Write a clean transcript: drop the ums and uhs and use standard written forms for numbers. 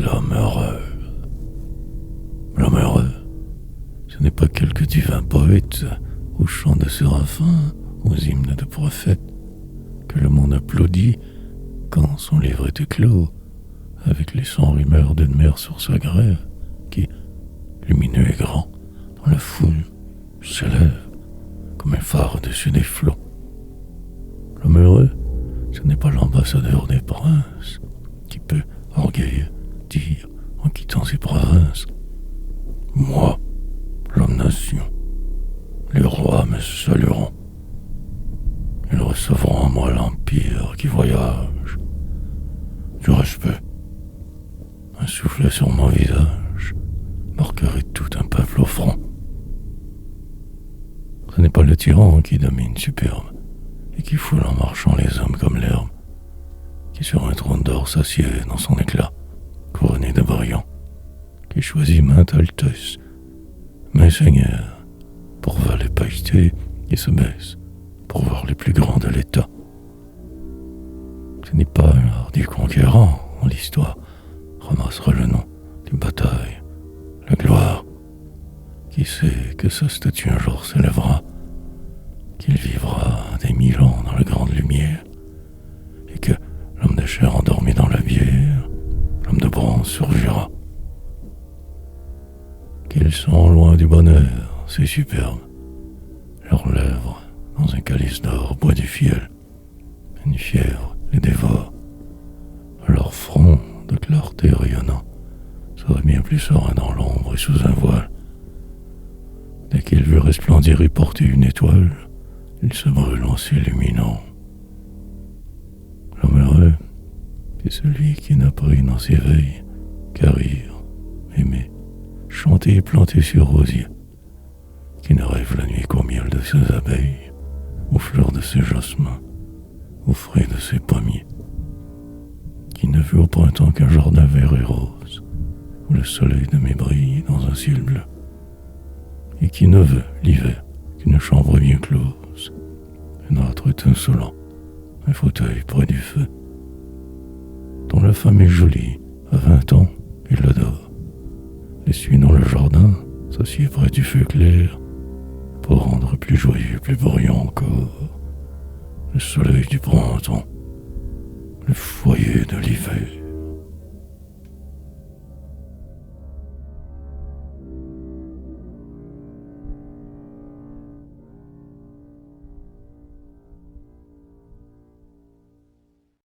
l'homme heureux. L'homme heureux, ce n'est pas quelque divin poète aux chants de séraphins, aux hymnes de prophètes, que le monde applaudit quand son livre est éclos, avec les 100 rumeurs d'une mer sur sa grève, qui, lumineux et grand, dans la foule, s'élève comme un phare au-dessus des flots. L'homme heureux, ce n'est pas l'ambassadeur des princes, qui peut, orgueilleux, dire, en quittant ses provinces, « Moi, l'homme-nation, les rois me salueront. Ils recevront en moi l'empire qui voyage. Du respect, un soufflet sur mon visage marquerait tout un peuple au front. » Ce n'est pas le tyran qui domine superbe et qui foule en marchant les hommes comme l'herbe, qui sur un trône d'or s'assied dans son éclat, couronné de brillants, qui choisit mainte altesse, maint seigneur, pour voir les pailletés et se baisse pour voir les plus grands de l'État. Ce n'est pas l'art du conquérant en l'histoire ramassera le nom d'une bataille, la gloire, qui sait que sa statue un jour s'élèvera, qu'il vivra des 1000 ans dans la grande lumière, et que l'homme de chair endormi dans la bière, l'homme de bronze surgira. Qu'ils sont loin du bonheur, c'est superbe, leurs lèvres dans un calice d'or boit du fiel, une fièvre les dévore, leur front de clarté rayonnant serait bien plus serein dans l'ombre et sous un voile. Dès qu'il veut resplendir et porter une étoile, il se brûle en s'illuminant. L'homme heureux, c'est celui qui n'a pris dans ses veilles qu'à rire, aimer, chanter et planter sur rosiers, qui ne rêve la nuit qu'au miel de ses abeilles, aux fleurs de ses jasmins, aux fruits de ses pommiers, qui ne veut au printemps qu'un jardin vert et rose, où le soleil de mai brille dans un ciel bleu, et qui ne veut l'hiver qu'une chambre bien close, un âtre étincelant, un fauteuil près du feu, dont la femme est jolie, à 20 ans, il l'adore, et celui dans le jardin s'assied près du feu clair, pour rendre plus joyeux, plus brillant encore, le soleil du printemps, le foyer de l'hiver.